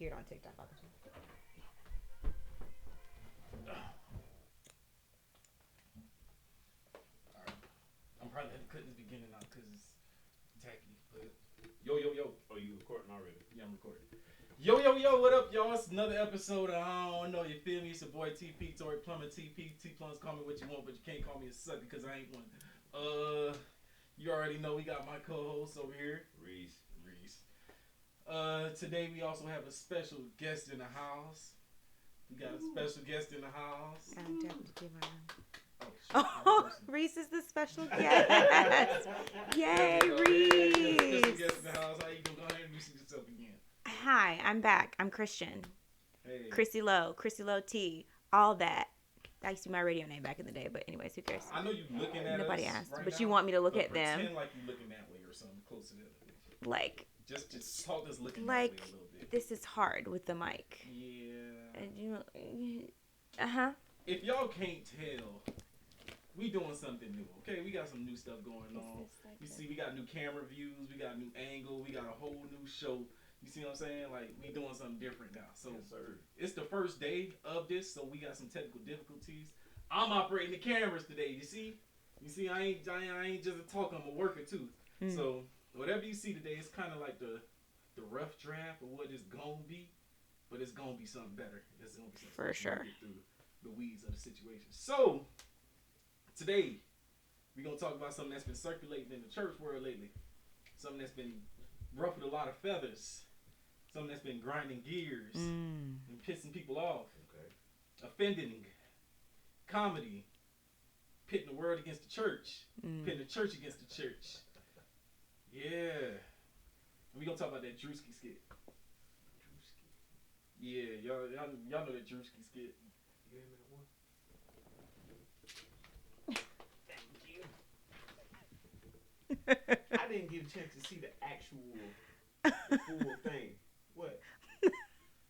hear it on TikTok all the time. All right. I'm probably going to cut this beginning out because it's tacky. But yo. Oh, you recording already? Yeah, I'm recording. Yo, what up, y'all? It's another episode of I Don't Know, you feel me? It's your boy TP, Tory Plumber, TP. T-Plums, call me what you want, but you can't call me a sucker because I ain't one. You already know we got my co-host over here. Reese. Today we also have a special guest in the house. We got a special guest in the house. I'm definitely doing my Oh, Reese is the special guest. Yay, Reese. Special guest in the house. How you doing? Go ahead and introduce yourself again. Hi, I'm back. I'm Christian. Hey. Chrissy Low T, all that. That used to be my radio name back in the day, but anyways, who cares? I know you looking at Nobody us asked, right but now, you want me to look but at them. Pretend like you looking that way or something close to that. Like Just talk this looking like that way a little bit. this is hard with the mic. Yeah. And If y'all can't tell, we doing something new, okay? We got some new stuff going on. You see, we got new camera views, we got a new angle, we got a whole new show. You see what I'm saying? Like, we doing something different now. So, Yes, sir. it's the first day of this, so we got some technical difficulties. I'm operating the cameras today, you see? I ain't just a talker, I'm a worker too. So, whatever you see today, it's kind of like the rough draft of what it's going to be, but it's going to be something better. It's going to be something For sure. Get through the weeds of the situation. So, today, we're going to talk about something that's been circulating in the church world lately. Something that's been ruffled a lot of feathers. Something that's been grinding gears and pissing people off. Okay. Offending. Comedy. Pitting the world against the church. Pitting the church against the church. Yeah. We're going to talk about that Druski skit. Yeah, y'all know that Druski skit. You gave me that one? Thank you. I didn't get a chance to see the actual full thing. What?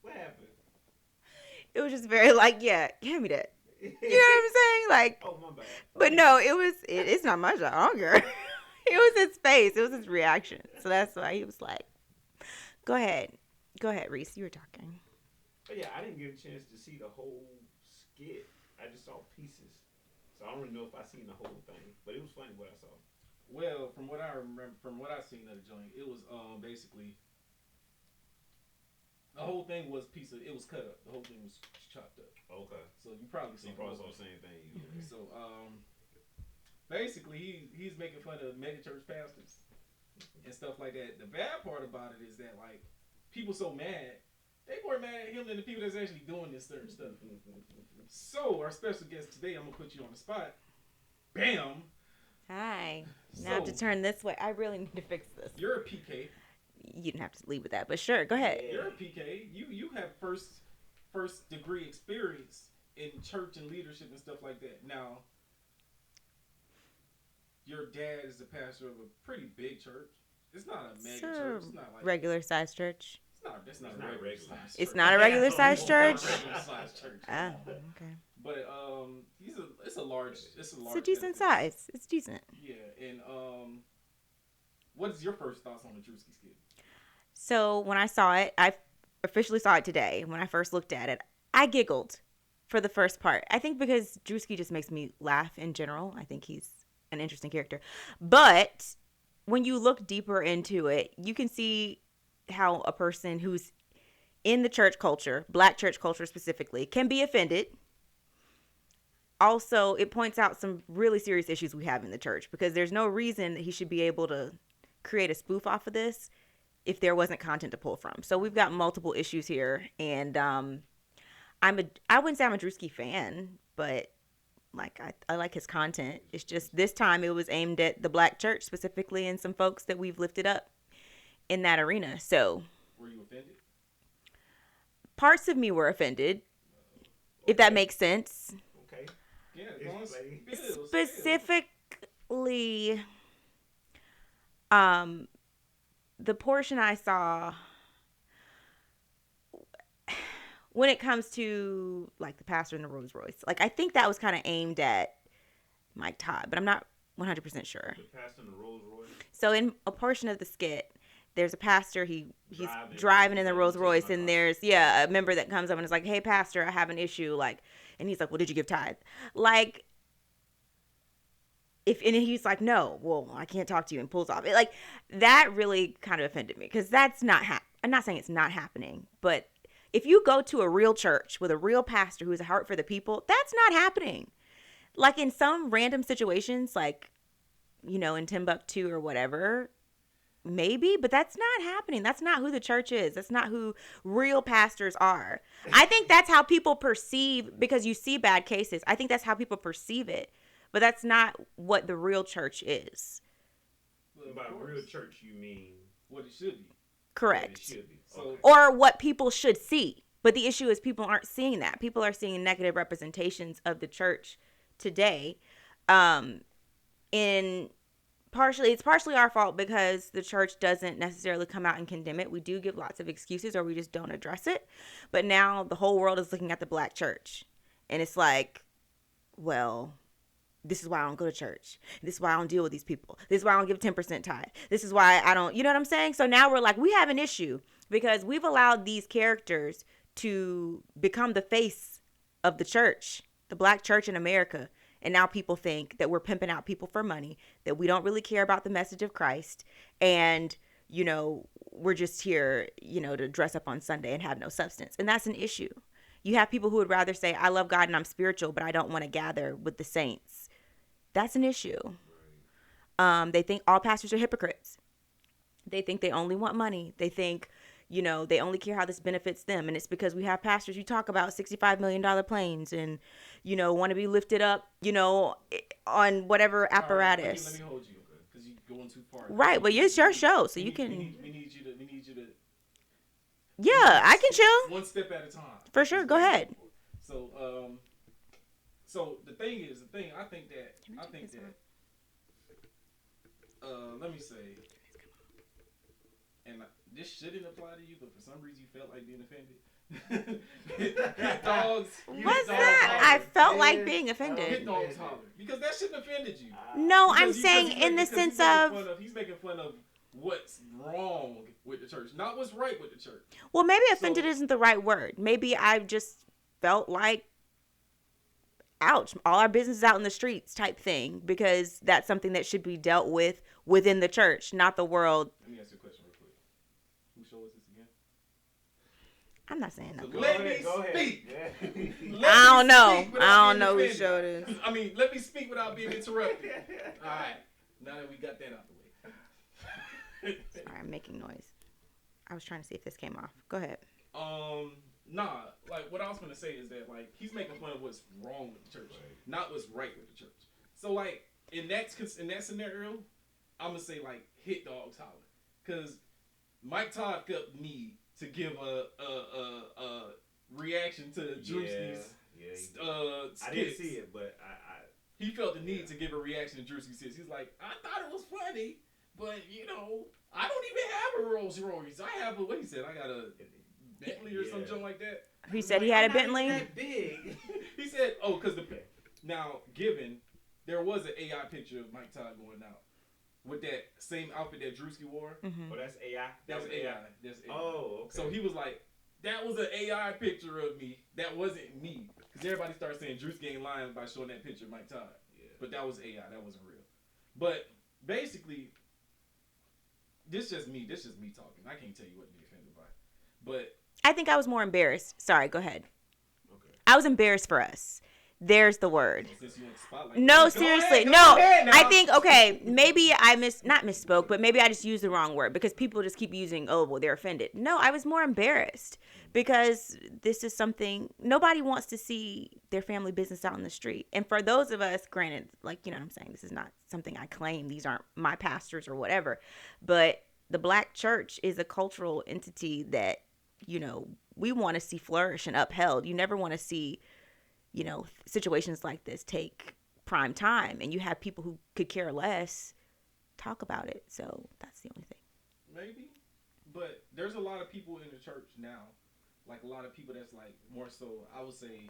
What happened? It was just very like, yeah, hand me that. You know what I'm saying? Like, Oh, my bad. but no, it's not my job. I don't care. It was his face. It was his reaction. So that's why he was like, go ahead, Reese. You were talking. But yeah, I didn't get a chance to see the whole skit. I just saw pieces. So I don't really know if I seen the whole thing. But it was funny what I saw. Well, from what I remember, from what I seen of the joint, it was basically the whole thing was it was cut up. The whole thing was chopped up. Okay. So you probably saw the same thing. So basically he's making fun of megachurch pastors and stuff like that. The bad part about it is that like people so mad. They more mad at him than the people that's actually doing this certain stuff. So our special guest today, I'm gonna put you on the spot. Bam. Hi. Now I have to turn this way. I really need to fix this. You're a PK. You didn't have to leave with that, but sure, go ahead. You're a PK. You have first degree experience in church and leadership and stuff like that. Now, your dad is the pastor of a pretty big church. It's not a mega church. It's not like regular sized church. It's not a regular size church. It's not a regular sized church. It's not a regular size church. Oh, okay. But it's a large. It's a decent size. It's decent. Yeah, and what is your first thoughts on the Druski skit? So when I saw it, I officially saw it today. When I first looked at it, I giggled for the first part. I think because Druski just makes me laugh in general. I think he's an interesting character. But when you look deeper into it, you can see how a person who's in the church culture, black church culture specifically, can be offended. Also, it points out some really serious issues we have in the church because there's no reason that he should be able to create a spoof off of this if there wasn't content to pull from. So we've got multiple issues here, and I wouldn't say I'm a Druski fan, but like I like his content. It's just this time it was aimed at the black church specifically and some folks that we've lifted up in that arena. So were you offended? Parts of me were offended, if that makes sense. Okay. Yeah, specifically, the portion I saw when it comes to like the pastor in the Rolls Royce, like I think that was kind of aimed at Mike Todd, but I'm not 100% sure. The pastor in the Rolls Royce. So in a portion of the skit, there's a pastor, he's Driving. driving in the Like, Rolls take my Royce, and car. there's a member that comes up and is like, "Hey, pastor, I have an issue," like, and he's like, "Well, did you give tithe?" Like, and he's like, "No, well, I can't talk to you," and pulls off. It, like, that really kind of offended me, because that's not I'm not saying it's not happening, but if you go to a real church with a real pastor who has a heart for the people, that's not happening. Like, in some random situations, like, in Timbuktu or whatever, maybe, but that's not happening. That's not who the church is. That's not who real pastors are. I think that's how people perceive, because you see bad cases. I think that's how people perceive it, but that's not what the real church is. Well, By real church, you mean what it should be. Correct. What it should be. So- Okay. Or what people should see. But the issue is people aren't seeing that. People are seeing negative representations of the church today. It's partially our fault, because the church doesn't necessarily come out and condemn it. We do give lots of excuses, or we just don't address it. But now the whole world is looking at the black church, and it's like, well, this is why I don't go to church. This is why I don't deal with these people. This is why I don't give 10% tithe. This is why I don't, you know what I'm saying? So now we're like, we have an issue, because we've allowed these characters to become the face of the church, the black church in America. And now people think that we're pimping out people for money, that we don't really care about the message of Christ. And, we're just here, to dress up on Sunday and have no substance. And that's an issue. You have people who would rather say, I love God and I'm spiritual, but I don't want to gather with the saints. That's an issue. They think all pastors are hypocrites. They think they only want money. They think, they only care how this benefits them. And it's because we have pastors who talk about $65 million planes and, want to be lifted up, on whatever apparatus. Let me hold you, because you're going too far. Right, but it's your show, so you can. We need you to. Yeah, I can chill. One step at a time. For sure, go ahead. So, the thing is, I think that, let me say, and this shouldn't apply to you, but for some reason you felt like being offended. Hit dogs. What's that? I felt like being offended. Hit dogs holler, because that shouldn't offended you. No, Because I'm saying in the sense of. He's making fun of what's wrong with the church, not what's right with the church. Well, maybe offended isn't the right word. Maybe I just felt like, ouch, all our business is out in the streets type thing, because that's something that should be dealt with within the church, not the world. Let me ask you a question real quick. Whose show is this again? I'm not saying that. So let me speak. Yeah. I don't know whose show it is. I mean, let me speak without being interrupted. All right. Now that we got that out the way. Sorry, I'm making noise. I was trying to see if this came off. Go ahead. Nah. Like, what I was gonna say is that, like, he's making fun of what's wrong with the church, not what's right with the church. So, like, in that scenario, I'm gonna say, like, hit dogs holler, because Mike Todd felt the need to give a reaction to Druski's skits. I didn't see it, but He felt the need to give a reaction to Druski's skits. He's like, I thought it was funny, but I don't even have a Rolls Royce. I have what he said, I got a Bentley or something like that. He said he had a Bentley. That big. He said, because now, given there was an AI picture of Mike Todd going out with that same outfit that Druski wore. Mm-hmm. Oh, that's AI. That's AI. That's AI. Oh, okay. So he was like, that was an AI picture of me. That wasn't me. Because everybody started saying Druski ain't lying by showing that picture of Mike Todd. Yeah. But that was AI. That wasn't real. But basically, this is just me talking. I can't tell you what to be offended by. But I think I was more embarrassed. Sorry, go ahead. Okay. I was embarrassed for us. There's the word. since you want the spotlight, No, go seriously. ahead, go No, ahead now. I think, okay, maybe I not misspoke, but maybe I just used the wrong word, because people just keep using, oh, well, they're offended. No, I was more embarrassed, because this is something, nobody wants to see their family business out in the street. And for those of us, granted, like, you know what I'm saying, this is not something I claim. These aren't my pastors or whatever. But the black church is a cultural entity that, we want to see flourish and upheld. You never want to see, situations like this take prime time, and you have people who could care less talk about it. So that's the only thing. Maybe, but there's a lot of people in the church now, like a lot of people that's like more so, I would say,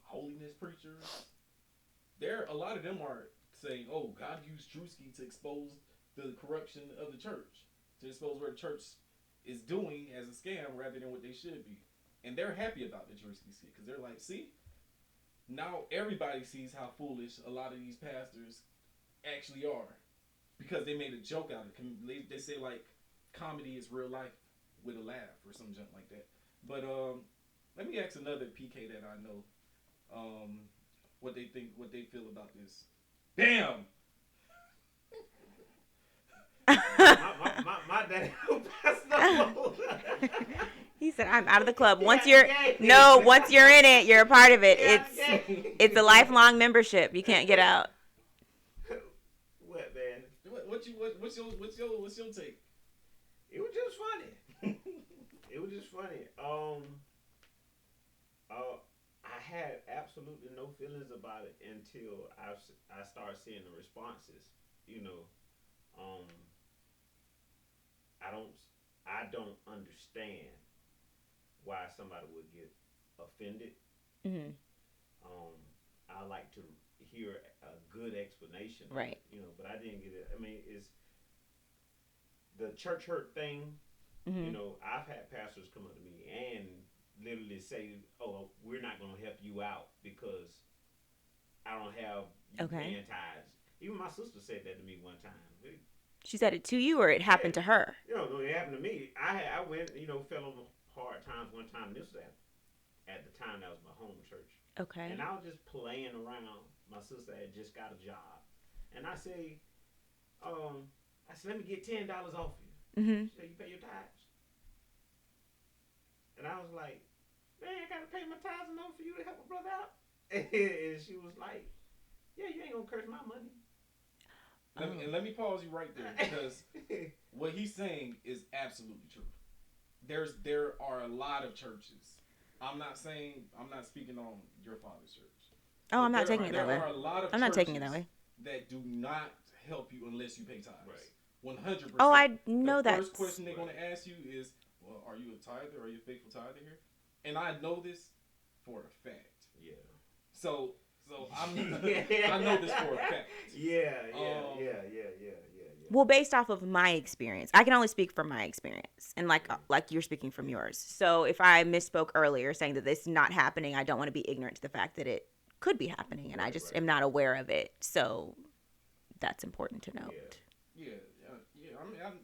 holiness preachers. A lot of them are saying, "Oh, God used Druski to expose the corruption of the church, to expose what the church is doing as a scam rather than what they should be. And they're happy about the Druski skit because they're like, see, now everybody sees how foolish a lot of these pastors actually are because they made a joke out of it. They say like comedy is real life with a laugh or some junk like that. But let me ask another PK that I know what they feel about this. Damn. my dad passed the He said, "I'm out of the club. Once you're in it, you're a part of it. It's a lifelong membership. You can't get out." What, man? What's your take? It was just funny. It was just funny. I had absolutely no feelings about it until I started seeing the responses. You know, I don't understand why somebody would get offended. Mm-hmm. I like to hear a good explanation. Right. You know, but I didn't get it. I mean, it's the church hurt thing. Mm-hmm. You know, I've had pastors come up to me and literally say, "Oh, we're not going to help you out because I don't have paying tithes." Even my sister said that to me one time. She said it to you, or it happened to her? You know, it happened to me. I went, you know, fell on hard times one time. This was at the time that was my home church. Okay. And I was just playing around. My sister had just got a job, and I say, let me get $10 off you. Mm-hmm. She said, "You pay your tithes?" And I was like, "Man, I gotta pay my tithes in order for you to help a brother out." And she was like, "Yeah, you ain't gonna curse my money." And let me pause you right there because what he's saying is absolutely true. There are a lot of churches. I'm not speaking on your father's church. Oh, I'm not taking it that way. There are a lot of I'm not taking it that way. that do not help you unless you pay tithes. Right. 100%. Oh, I know that. The first question they're going to ask you is, well, are you a tither? Are you a faithful tither here? And I know this for a fact. Yeah. So I know this for a fact. Yeah. Well, based off of my experience, I can only speak from my experience, and like you're speaking from yours. So if I misspoke earlier saying that this is not happening, I don't want to be ignorant to the fact that it could be happening, and I just am not aware of it. So that's important to note. Yeah.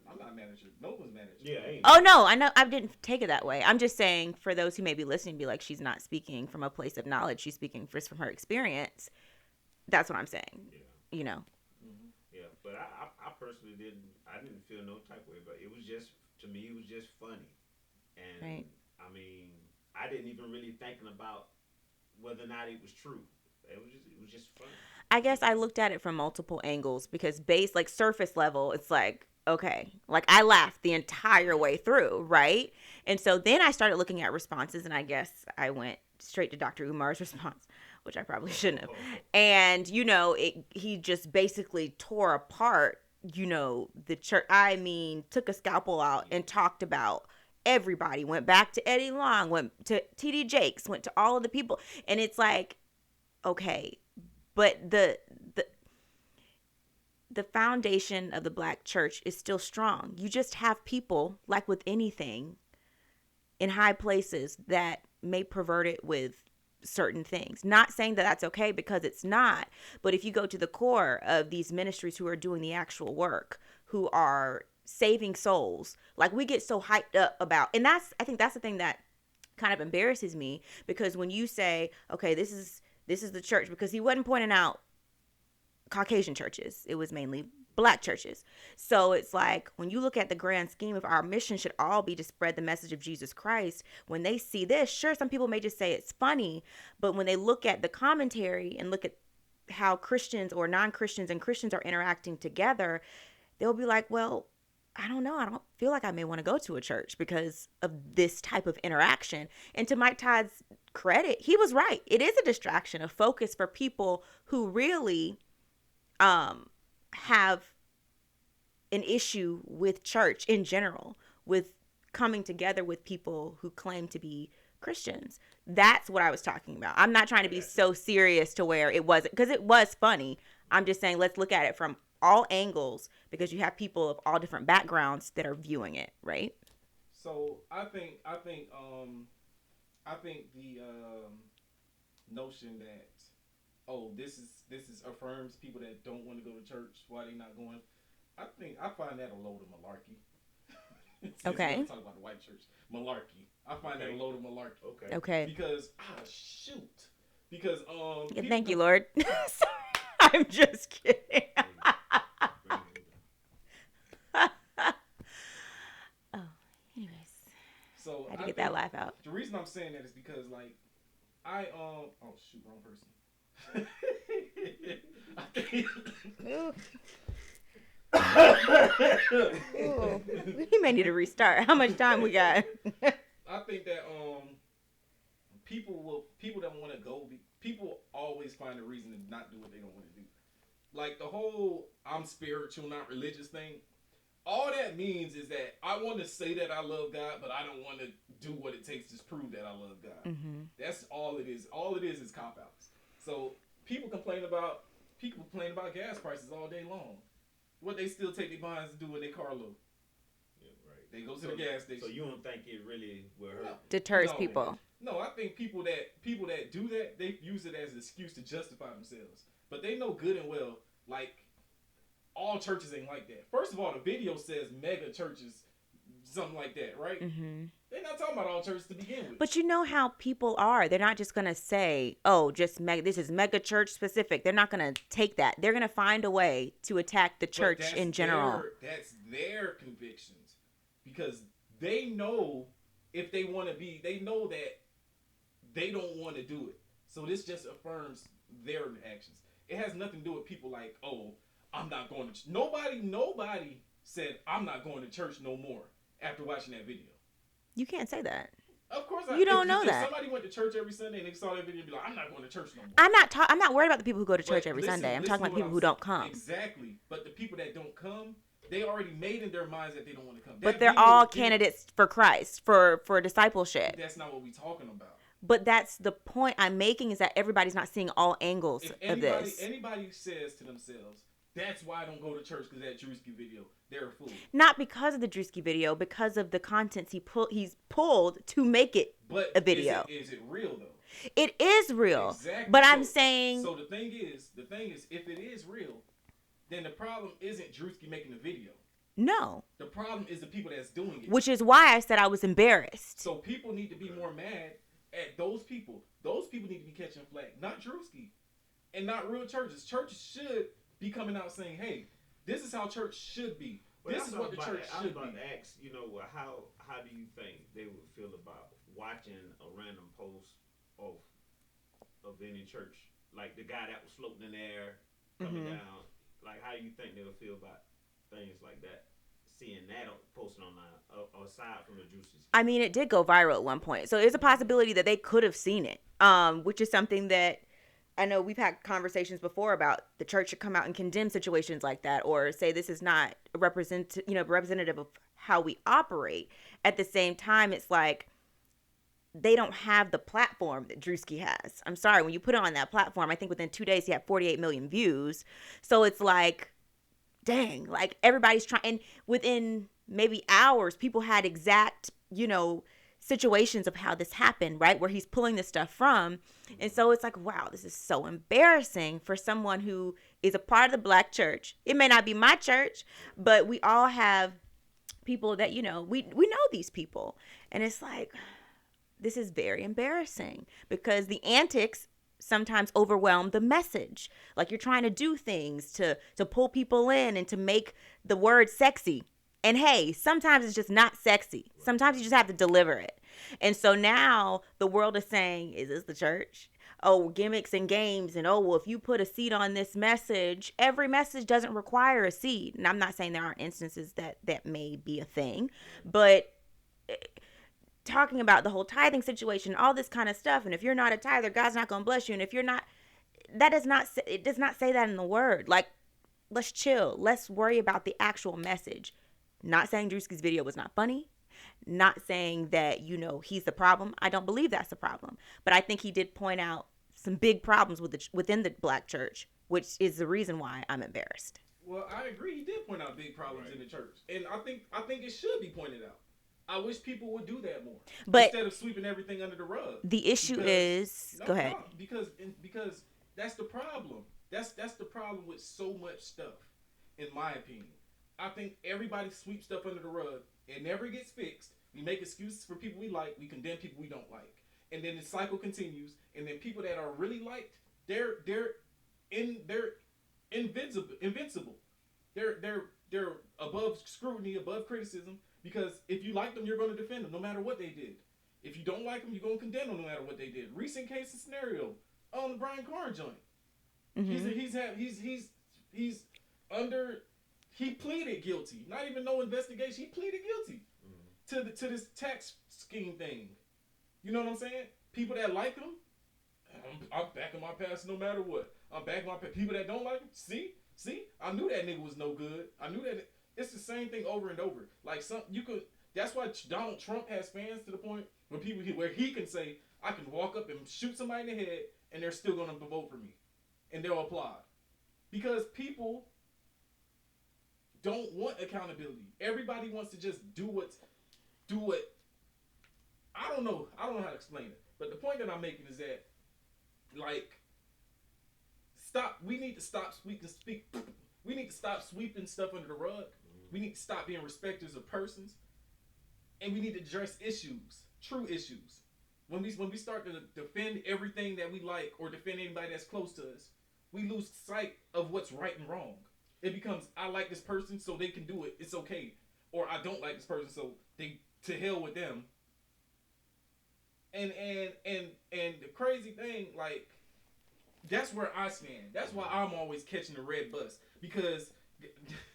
I'm not mad at you. No one's mad at you. Yeah. Oh no, I know. I didn't take it that way. I'm just saying for those who may be listening, be like, she's not speaking from a place of knowledge. She's speaking just from her experience. That's what I'm saying. Yeah. You know. Mm-hmm. Yeah, but I personally didn't feel no type of way, but it was just, to me, it was just funny. And right. I mean, I didn't even really thinking about whether or not it was true. It was just funny. I guess I looked at it from multiple angles because surface level, it's like, okay, like I laughed the entire way through, right? And so then I started looking at responses, and I guess I went straight to Dr. Umar's response, which I probably shouldn't have. And, you know, he just basically tore apart, you know, the church. I mean, took a scalpel out and talked about everybody, went back to Eddie Long, went to TD Jakes, went to all of the people. And it's like, okay, but the foundation of the Black church is still strong. You just have people, like with anything, in high places that may pervert it with certain things. Not saying that that's okay, because it's not. But if you go to the core of these ministries who are doing the actual work, who are saving souls, like we get so hyped up about, and I think that's the thing that kind of embarrasses me, because when you say, okay, this is the church, because he wasn't pointing out Caucasian churches, it was mainly Black churches. So it's like, when you look at the grand scheme of our mission should all be to spread the message of Jesus Christ. When they see this, sure, some people may just say it's funny, but when they look at the commentary and look at how Christians or non-Christians and Christians are interacting together, they'll be like, well, I don't know. I don't feel like I may want to go to a church because of this type of interaction. And to Mike Todd's credit, he was right. It is a distraction, a focus for people who really have an issue with church in general, with coming together with people who claim to be Christians. That's what I was talking about. I'm not trying to be so serious to where it wasn't, because it was funny. I'm just saying, let's look at it from all angles because you have people of all different backgrounds that are viewing it, right? So I think the notion that this is affirms people that don't want to go to church, why they not going. I find that a load of malarkey. Okay. I'm talking about the white church malarkey. I find that a load of malarkey. Okay. Because Because thank you, Lord. I'm just kidding. Anyways. So I had to get that laugh out. The reason I'm saying that is because like wrong person. We may need to restart. How much time we got? I think that people that want to go, people always find a reason to not do what they don't want to do. Like the whole I'm spiritual, not religious thing. All that means is that I want to say that I love God, but I don't want to do what it takes to prove that I love God. Mm-hmm. That's all it is. All it is cop outs. So people complain about gas prices all day long. What they still take their bonds to do when their car low. Yeah, right. They go to the gas station. So you don't think it really will hurt? Deters people. No, I think people that do that, they use it as an excuse to justify themselves. But they know good and well, like, all churches ain't like that. First of all, the video says mega churches, something like that, right? Mm-hmm. They're not talking about all churches to begin with. But you know how people are. They're not just going to say, oh, just this is mega church specific. They're not going to take that. They're going to find a way to attack the church in general. That's their convictions. Because they know if they want to be, they know that they don't want to do it. So this just affirms their actions. It has nothing to do with people like, oh, I'm not going to church. Nobody said, I'm not going to church no more after watching that video. You can't say that. Of course, you don't know that. If somebody went to church every Sunday and they saw that video and be like, I'm not going to church no more. I'm not worried about the people who go to church every Sunday. I'm talking about people who don't come. Exactly. But the people that don't come, they already made in their minds that they don't want to come. But they're all candidates for Christ, for discipleship. That's not what we're talking about. But that's the point I'm making, is that everybody's not seeing all angles of this. If anybody says to themselves, that's why I don't go to church because of that Druski video, they're a fool. Not because of the Druski video, because of the contents he's pulled to make it a video. Is it real though? It is real. Exactly. But I'm saying. So the thing is, if it is real, then the problem isn't Druski making the video. No. The problem is the people that's doing it. Which is why I said I was embarrassed. So people need to be more mad at those people. Those people need to be catching flack, not Druski, and not real churches. Churches should be coming out saying, "Hey, this is how church should be. Well, this is what the church should be." I was about to ask, how do you think they would feel about watching a random post of any church, like the guy that was floating in the air coming down? Like, how do you think they would feel about things like that? Seeing that posted online, aside from the juices. I mean, it did go viral at one point, so there's a possibility that they could have seen it, which is something that I know we've had conversations before about. The church should come out and condemn situations like that, or say this is not representative of how we operate. At the same time, it's like they don't have the platform that Druski has. I'm sorry, when you put it on that platform, I think within 2 days he had 48 million views. So it's like, dang, like everybody's trying, and within maybe hours, people had exact, situations of how this happened, right? Where he's pulling this stuff from. And so it's like, wow, this is so embarrassing for someone who is a part of the Black church. It may not be my church, but we all have people that, we know these people. And it's like, this is very embarrassing because the antics sometimes overwhelm the message. Like you're trying to do things to pull people in and to make the word sexy. And hey, sometimes it's just not sexy. Sometimes you just have to deliver it. And so now the world is saying, is this the church? Oh, gimmicks and games. And well, if you put a seed on this message, every message doesn't require a seed. And I'm not saying there aren't instances that may be a thing, but talking about the whole tithing situation, all this kind of stuff. And if you're not a tither, God's not going to bless you. And if you're not, it does not say that in the word. Like, let's chill. Let's worry about the actual message. Not saying Druski's video was not funny. Not saying that, he's the problem. I don't believe that's the problem. But I think he did point out some big problems within the Black church, which is the reason why I'm embarrassed. Well, I agree. He did point out big problems in the church, and I think it should be pointed out. I wish people would do that more But instead of sweeping everything under the rug. the issue is, go ahead. Because that's the problem. That's the problem with so much stuff, in my opinion. I think everybody sweeps stuff under the rug. It never gets fixed. We make excuses for people we like. We condemn people we don't like, and then the cycle continues. And then people that are really liked, they're invincible. They're above scrutiny, above criticism. Because if you like them, you're going to defend them no matter what they did. If you don't like them, you're going to condemn them no matter what they did. Recent case and scenario on the Brian Carr joint. Mm-hmm. He pleaded guilty. Not even no investigation. He pleaded guilty to this tax scheme thing. You know what I'm saying? People that like him, I'm backing my pastor no matter what. I'm backing my people that don't like him. See, I knew that nigga was no good. I knew that. It's the same thing over and over. Like that's why Donald Trump has fans to the point where he can say, I can walk up and shoot somebody in the head and they're still gonna vote for me, and they'll applaud, because people don't want accountability. Everybody wants to just do what. I don't know how to explain it, but the point that I'm making is that, like, we need to stop sweeping stuff under the rug. We need to stop being respecters of persons, and we need to address issues, true issues. When we start to defend everything that we like or defend anybody that's close to us, we lose sight of what's right and wrong. It becomes, I like this person so they can do it, it's okay, or I don't like this person so they to hell with them. And the crazy thing, like, that's where I stand. That's why I'm always catching the red bus, because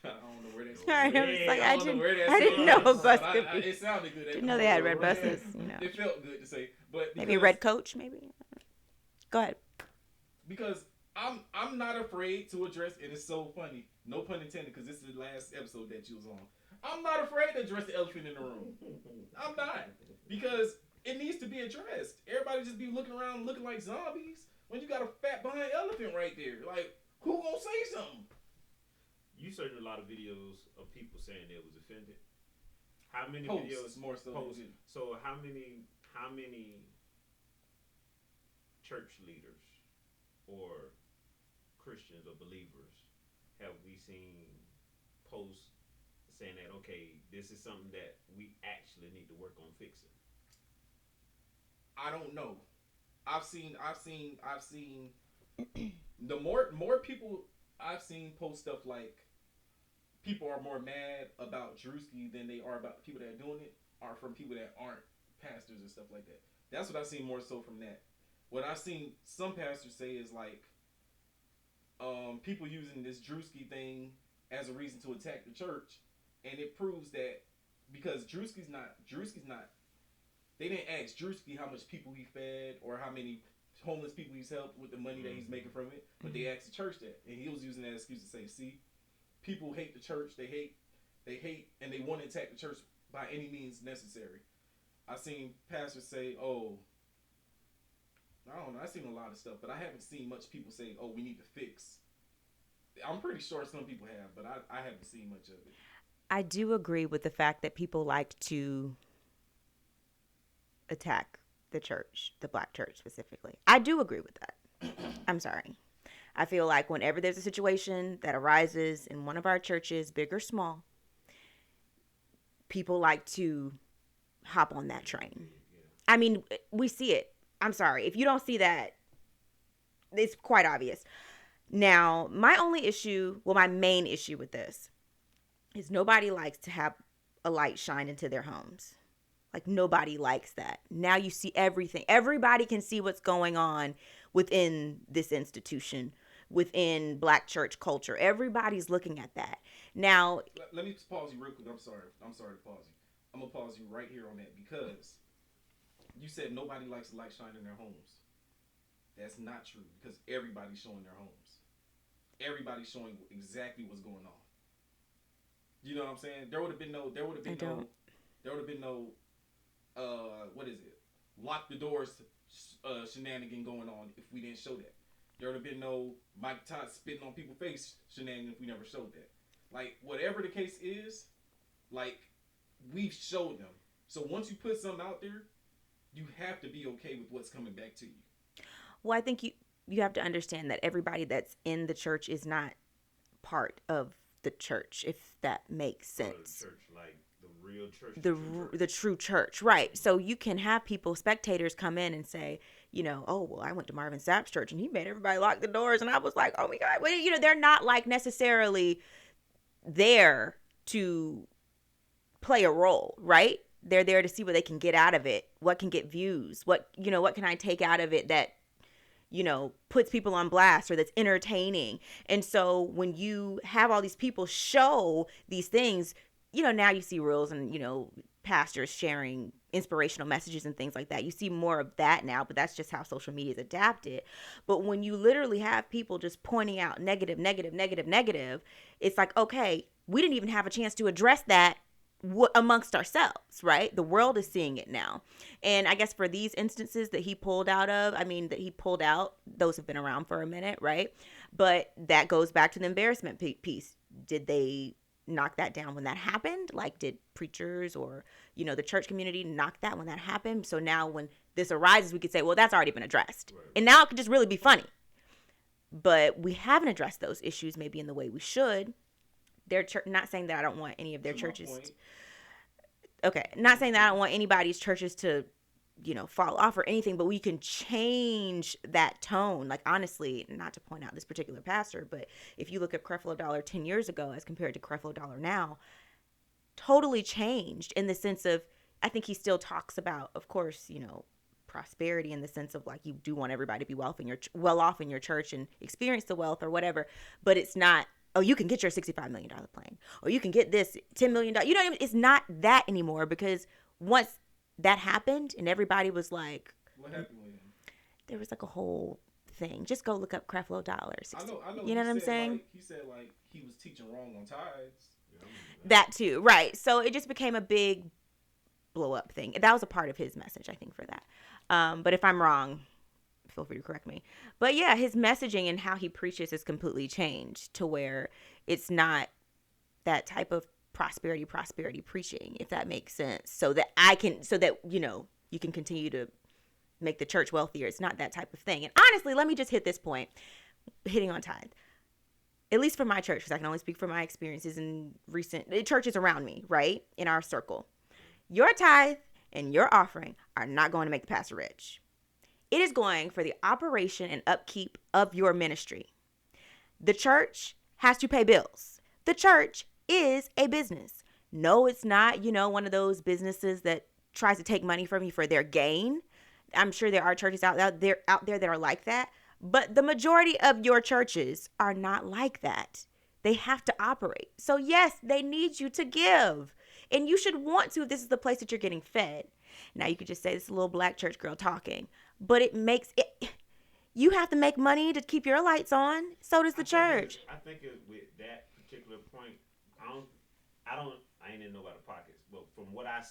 I don't know where that's going. I didn't know bus could be. It sounded good. Didn't know they had red buses. It felt good to say, but maybe a red coach. Maybe. Go ahead. Because I'm not afraid to address, and it's so funny. No pun intended, because this is the last episode that you was on. I'm not afraid to address the elephant in the room. I'm not, because it needs to be addressed. Everybody just be looking around looking like zombies when you got a fat behind elephant right there. Like, who gonna say something? You searched a lot of videos of people saying they was offended. How many posts, videos? More so. Posts. So how many church leaders or Christians or believers have we seen posts saying that, okay, this is something that we actually need to work on fixing? I don't know. I've seen the more people I've seen post stuff like, people are more mad about Druski than they are about people that are doing it, are from people that aren't pastors and stuff like that. That's what I've seen more so from that. What I've seen some pastors say is like, people using this Druski thing as a reason to attack the church, and it proves that because Druski's not. They didn't ask Druski how much people he fed or how many homeless people he's helped with the money that he's making from it, but they asked the church that, and he was using that excuse to say, "See, people hate the church. They hate, and they want to attack the church by any means necessary." I've seen pastors say, "Oh, I don't know." I've seen a lot of stuff, but I haven't seen much people say, "Oh, we need to fix." I'm pretty sure some people have, but I haven't seen much of it. I do agree with the fact that people like to attack the church, the black church specifically. I do agree with that. I'm sorry. I feel like whenever there's a situation that arises in one of our churches, big or small, people like to hop on that train. I mean, we see it. I'm sorry. If you don't see that, it's quite obvious. Now, my main issue with this is nobody likes to have a light shine into their homes. Like, nobody likes that. Now you see everything. Everybody can see what's going on within this institution, within black church culture. Everybody's looking at that. Now, let me just pause you real quick. I'm sorry to pause you. I'm going to pause you right here on that, because you said nobody likes the light shine in their homes. That's not true, because everybody's showing their homes. Everybody's showing exactly what's going on. You know what I'm saying? There would have been no what is it? Lock the doors shenanigan going on if we didn't show that. There would have been no Mike Todd spitting on people's face shenanigans if we never showed that. Like, whatever the case is, like, we've showed them. So once you put something out there, you have to be okay with what's coming back to you. Well, I think you have to understand that everybody that's in the church is not part of the church, if that makes sense. Church, like the real church. The true church, right? So you can have people, spectators, come in and say, you know, oh, well, I went to Marvin Sapp's church and he made everybody lock the doors, and I was like, oh my God, well, you know, they're not like necessarily there to play a role, right? They're there to see what they can get out of it, what can get views, what can I take out of it that, you know, puts people on blast or that's entertaining. And so when you have all these people show these things, you know, now you see reels and, you know, pastors sharing inspirational messages and things like that. You see more of that now, but that's just how social media is adapted. But when you literally have people just pointing out negative, it's like, okay, we didn't even have a chance to address that amongst ourselves, right? The world is seeing it now. And I guess for these instances that he pulled out, those have been around for a minute, right? But that goes back to the embarrassment piece. Did they knock that down when that happened? Like, did preachers or, you know, the church community knock that when that happened? So now when this arises, we could say, well, that's already been addressed. Right. And now it could just really be funny. But we haven't addressed those issues maybe in the way we should. Their church, not saying that I don't want any of their churches. Not saying that I don't want anybody's churches to, you know, fall off or anything, but we can change that tone. Like, honestly, not to point out this particular pastor, but if you look at Creflo Dollar 10 years ago as compared to Creflo Dollar now, totally changed in the sense of, I think he still talks about, of course, you know, prosperity in the sense of like, you do want everybody to be well off in your church and experience the wealth or whatever, but it's not, oh, you can get your $65 million plane, or you can get this $10 million. You know what I mean? It's not that anymore, because once that happened and everybody was like, what happened with him? There was like a whole thing. Just go look up Creflo Dollars. I know. You know what I'm saying? Like, he said like he was teaching wrong on tithes. That too, right? So it just became a big blow up thing. That was a part of his message, I think, for that. But if I'm wrong, feel free to correct me. But yeah, his messaging and how he preaches has completely changed to where it's not that type of prosperity preaching, if that makes sense. So that you know, you can continue to make the church wealthier. It's not that type of thing. And honestly, let me just hit this point, hitting on tithe. At least for my church, because I can only speak for my experiences in recent churches around me, right? In our circle. Your tithe and your offering are not going to make the pastor rich. It is going for the operation and upkeep of your ministry. The church has to pay bills. The church is a business. No, it's not, you know, one of those businesses that tries to take money from you for their gain. I'm sure there are churches out there that are like that. But the majority of your churches are not like that. They have to operate. So yes, they need you to give. And you should want to if this is the place that you're getting fed. Now you could just say this is a little black church girl talking. But it makes it, you have to make money to keep your lights on. So does the church. I think with that particular point, I ain't in nobody's pockets. But from what I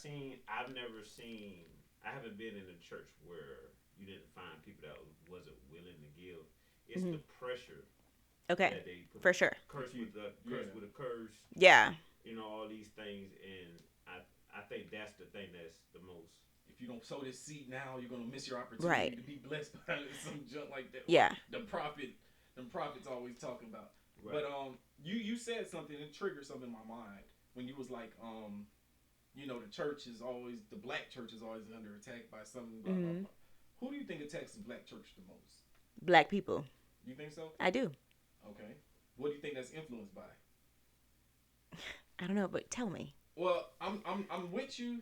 haven't been in a church where you didn't find people that wasn't willing to give. It's the pressure. Okay. That they put, for sure. Curse with a curse. Yeah. You know, all these things, and I think that's the thing that's the most. If you don't sow this seed now, you're gonna miss your opportunity to be blessed by some junk like that. Yeah. The prophets always talking about. Right. But you said something that triggered something in my mind when you was like, you know, the black church is always under attack by something. Blah, blah, blah. Who do you think attacks the black church the most? Black people. You think so? I do. Okay. What do you think that's influenced by? I don't know, but tell me. Well, I'm with you.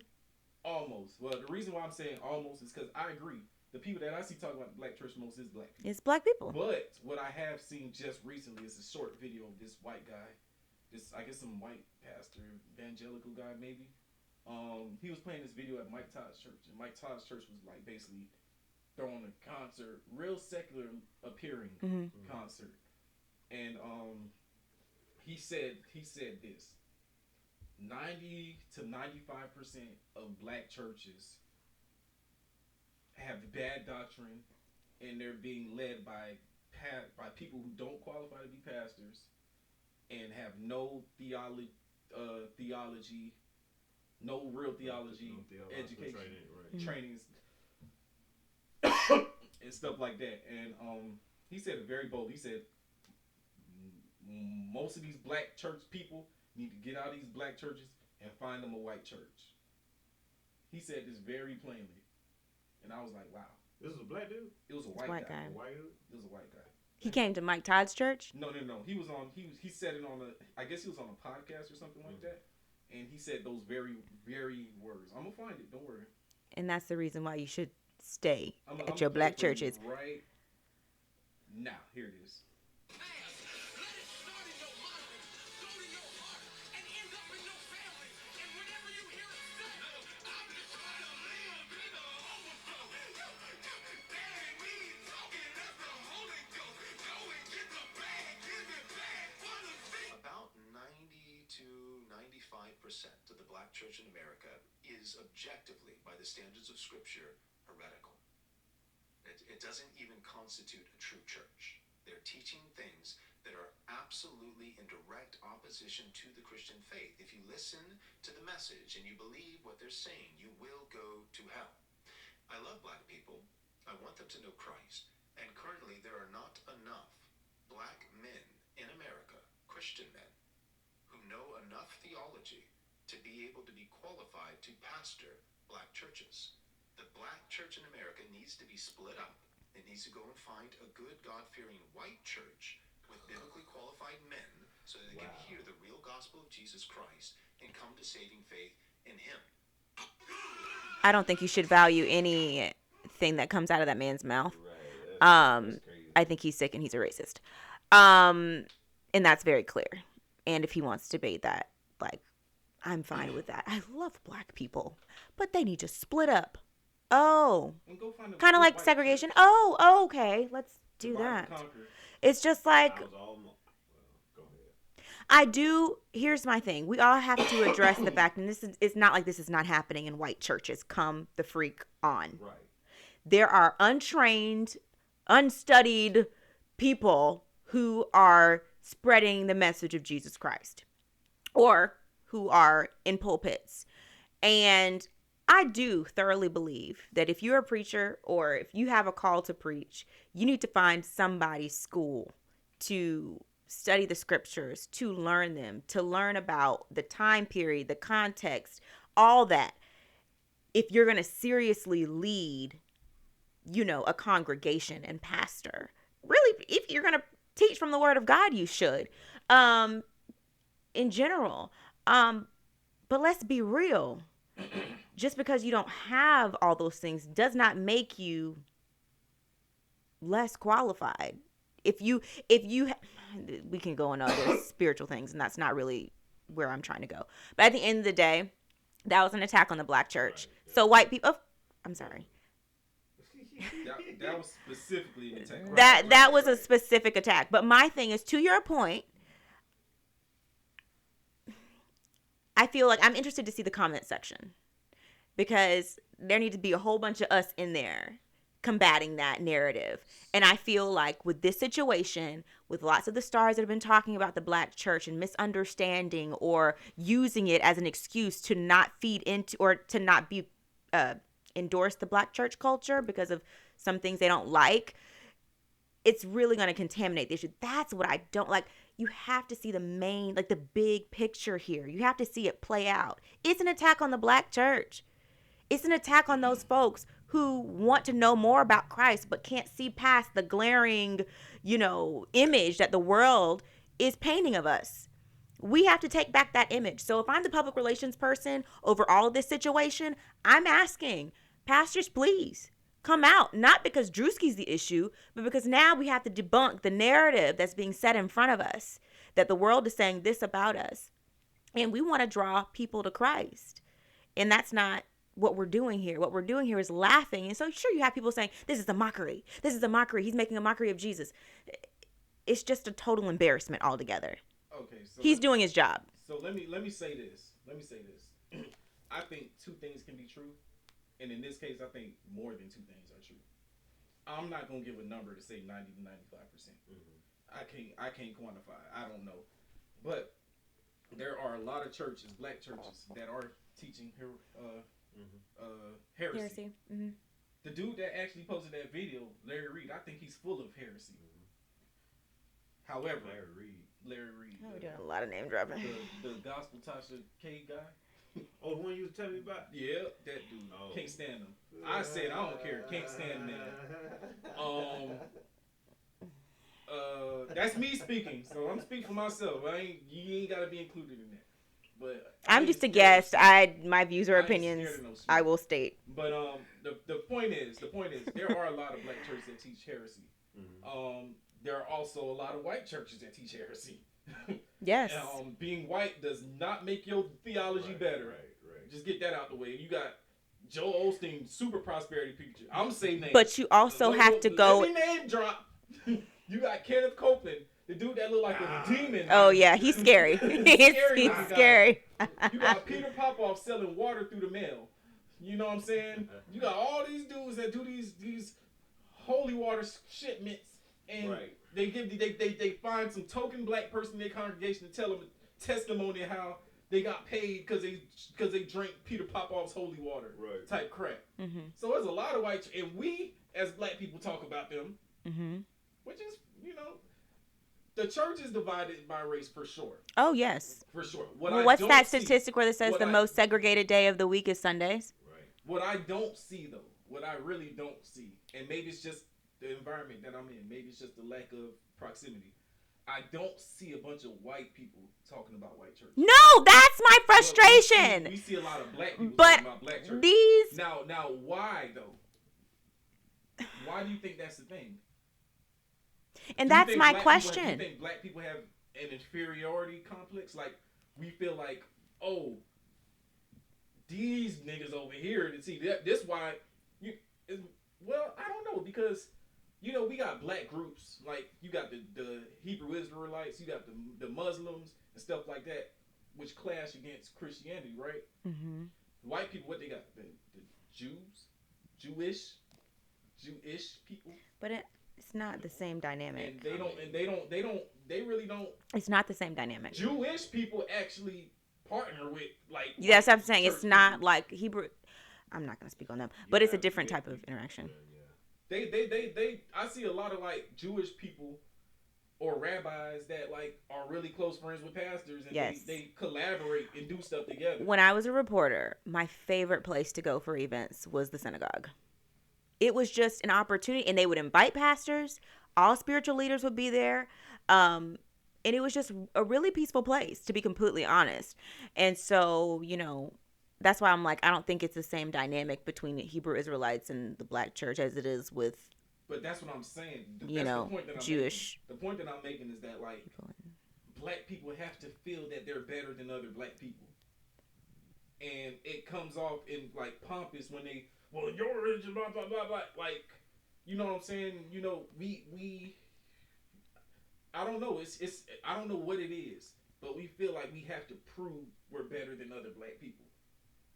Almost. Well, the reason why I'm saying almost is because I agree. The people that I see talking about the black church most is black people. It's black people. But what I have seen just recently is a short video of this white guy. I guess some white pastor, evangelical guy maybe. He was playing this video at Mike Todd's church. And Mike Todd's church was like basically throwing a concert, real secular appearing concert. And he said this. 90 to 95% of black churches have bad doctrine, and they're being led by by people who don't qualify to be pastors and have no theology, no real theology, education, trainings, and stuff like that. And he said it very bold. He said most of these black church people need to get out of these black churches and find them a white church. He said this very plainly, and I was like, wow. This was a black dude? It was a white guy. A white dude? It was a white guy. He came to Mike Todd's church? No. He was on. He said it on a. I guess he was on a podcast or something like that, and he said those very, very words. I'm gonna find it. Don't worry. And that's the reason why you should stay at your black churches. Right now, here it is. Of the black church in America is objectively, by the standards of Scripture, heretical. It doesn't even constitute a true church. They're teaching things that are absolutely in direct opposition to the Christian faith. If you listen to the message and you believe what they're saying, you will go to hell. I love black people. I want them to know Christ. And currently there are not enough black men in America, Christian men, who know enough theology to be able to be qualified to pastor black churches. The black church in America needs to be split up. It needs to go and find a good, God-fearing white church with biblically qualified men so that they can hear the real gospel of Jesus Christ and come to saving faith in Him. I don't think you should value anything that comes out of that man's mouth. Right. That's crazy. I think he's sick and he's a racist. And that's very clear. And if he wants to debate that, like, I'm fine with that. I love black people, but they need to split up. Oh, kind of like segregation. Church. Oh, okay. Let's do that. It's just like, Go ahead. I do. Here's my thing. We all have to address the fact, and it's not like this is not happening in white churches. Come the freak on. Right. There are untrained, unstudied people who are spreading the message of Jesus Christ, or who are in pulpits. And I do thoroughly believe that if you're a preacher or if you have a call to preach, you need to find somebody's school to study the scriptures, to learn them, to learn about the time period, the context, all that. If you're going to seriously lead, a congregation and pastor, really, if you're going to teach from the word of God, you should, in general. But let's be real. Just because you don't have all those things does not make you less qualified. If you, we can go on other spiritual things, and that's not really where I'm trying to go. But at the end of the day, that was an attack on the black church. Right. So white people, I'm sorry. That was specifically an attack. That was a specific attack. But my thing is, to your point, I feel like I'm interested to see the comment section, because there need to be a whole bunch of us in there combating that narrative. And I feel like with this situation, with lots of the stars that have been talking about the black church and misunderstanding or using it as an excuse to not feed into or to not be endorse the black church culture because of some things they don't like, it's really going to contaminate the issue. That's what I don't like. You have to see the main, like the big picture here. You have to see it play out. It's an attack on the black church. It's an attack on those folks who want to know more about Christ but can't see past the glaring, image that the world is painting of us. We have to take back that image. So if I'm the public relations person over all of this situation, I'm asking, pastors, please come out. Not because Druski's the issue, but because now we have to debunk the narrative that's being set in front of us, that the world is saying this about us. And we want to draw people to Christ. And that's not what we're doing here. What we're doing here is laughing. And so sure, you have people saying, this is a mockery. This is a mockery. He's making a mockery of Jesus. It's just a total embarrassment altogether. Okay. So he's doing his job. So let me say this. I think two things can be true. And in this case, I think more than two things are true. I'm not gonna give a number to say 90 to 95%. I can't quantify it. I don't know, but there are a lot of churches, black churches, that are teaching heresy. Mm-hmm. The dude that actually posted that video, Larry Reed, I think he's full of heresy. However, Larry Reed. Oh, we're doing a lot of name dropping. The Gospel Tasha K guy. Oh, the one you was telling me about? Yeah, that dude. Can't stand him. I said I don't care. Can't stand him. That's me speaking, so I'm speaking for myself. You ain't gotta be included in that. But I'm just a guest. My views or opinions I will state. But the point is there are a lot of black churches that teach heresy. There are also a lot of white churches that teach heresy. Yes. Being white does not make your theology better. Right. Just get that out the way. You got Joel Osteen, super prosperity preacher. I'm saying names. But you also have to go. Let me name drop. You got Kenneth Copeland, the dude that looked like a demon. Oh yeah, he's scary. He's scary. You got Peter Popoff selling water through the mail. You know what I'm saying? You got all these dudes that do these holy water shipments, and they find some token black person in their congregation to tell them a testimony of how they got paid because they drank Peter Popoff's holy water type crap. Mm-hmm. So there's a lot of white, and we as black people talk about them. Mm-hmm. Which is, the church is divided by race for sure. Oh, yes. For sure. What's that statistic where it says the most segregated day of the week is Sundays? Right. What I don't see, though, what I really don't see, and maybe it's just the environment that I'm in, maybe it's just the lack of proximity, I don't see a bunch of white people talking about white churches. No, that's my frustration. We see a lot of black people talking about black churches. Now, why, though? Why do you think that's the thing? And that's my question. Do you think black people have an inferiority complex? Like, we feel like, oh, these niggas over here, see, this why, well, I don't know, because, we got black groups, like, you got the Hebrew Israelites, you got the Muslims and stuff like that, which clash against Christianity, right? Mm-hmm. White people, what they got? The Jewish people. But it's not the same dynamic. And they really don't. It's not the same dynamic. Jewish people actually partner with, like. That's what I'm saying. It's not like Hebrew. I'm not going to speak on them, but it's a different type of interaction. I see a lot of, like, Jewish people or rabbis that, like, are really close friends with pastors, and they collaborate and do stuff together. When I was a reporter, my favorite place to go for events was the synagogue. It was just an opportunity, and they would invite pastors. All spiritual leaders would be there. And it was just a really peaceful place, to be completely honest. And so, that's why I'm like, I don't think it's the same dynamic between Hebrew Israelites and the black church as it is with, but that's what I'm saying. That's the point that Jewish. The point that I'm making is that, like, black people have to feel that they're better than other black people. And it comes off in, like, pompous when they, well, your religion, blah, blah, blah, blah. Like, you know what I'm saying? We I don't know. It's I don't know what it is, but we feel like we have to prove we're better than other black people.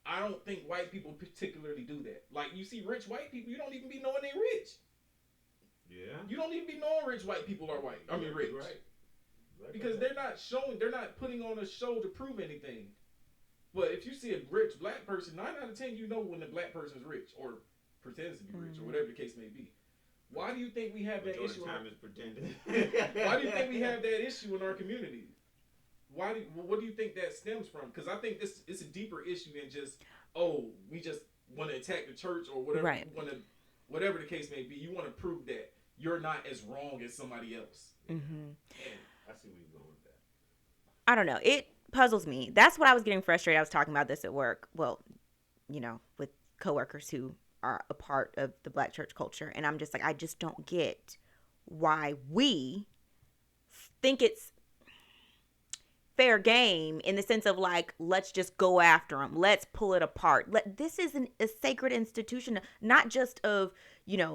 I don't think white people particularly do that. Like, you see rich white people, you don't even be knowing they're rich. Yeah. You don't even be knowing rich white people are white. I mean, rich. Right. Because they're not putting on a show to prove anything. But if you see a rich black person, 9 out of 10, you know when the black person's rich or pretends to be rich or whatever the case may be. Why do you think we have that issue? Why do you think we have that issue in our community? What do you think that stems from? Because I think it's a deeper issue than just, we just want to attack the church or whatever. Right. Whatever the case may be, you want to prove that you're not as wrong as somebody else. Mm-hmm. And I see where you're going with that. I don't know. It puzzles me. That's what I was getting frustrated. I was talking about this at work. Well, with coworkers who are a part of the black church culture. And I'm just like, I just don't get why we think it's fair game in the sense of, like, let's just go after them. Let's pull it apart. This is a sacred institution, not just of,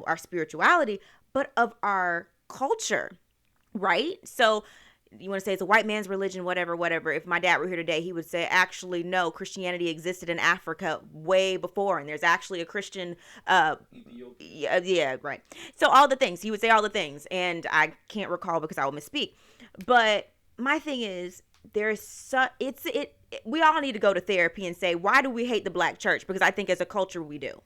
our spirituality, but of our culture, right? So you want to say it's a white man's religion, whatever. If my dad were here today, he would say, actually, no, Christianity existed in Africa way before, and there's actually a Christian, yeah, right. So all the things, he would say all the things, and I can't recall because I will misspeak. But my thing is, we all need to go to therapy and say, why do we hate the black church? Because I think as a culture we do.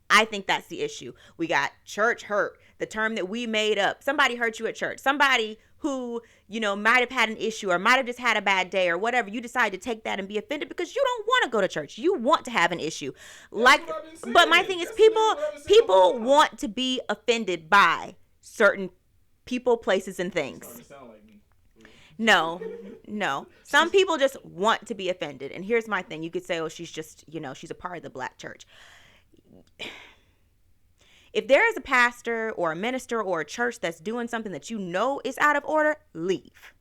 I think that's the issue. We got church hurt, the term that we made up. Somebody hurt you at church. Somebody who, might have had an issue or might have just had a bad day or whatever. You decide to take that and be offended because you don't want to go to church. You want to have an issue. But my thing is people want to be offended by certain people, places, and things. No. Some people just want to be offended. And here's my thing. You could say, oh, she's just, she's a part of the black church. If there is a pastor or a minister or a church that's doing something that is out of order, leave.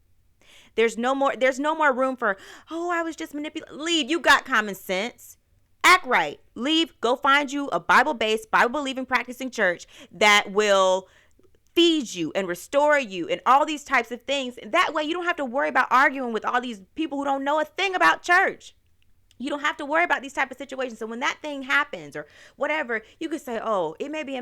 There's no more room for, oh, I was just manipulated. Leave. You got common sense. Act right. Leave. Go find you a Bible-based, Bible-believing, practicing church that will feed you and restore you and all these types of things. That way you don't have to worry about arguing with all these people who don't know a thing about church. You don't have to worry about these type of situations. So when that thing happens or whatever, you could say, oh, it may be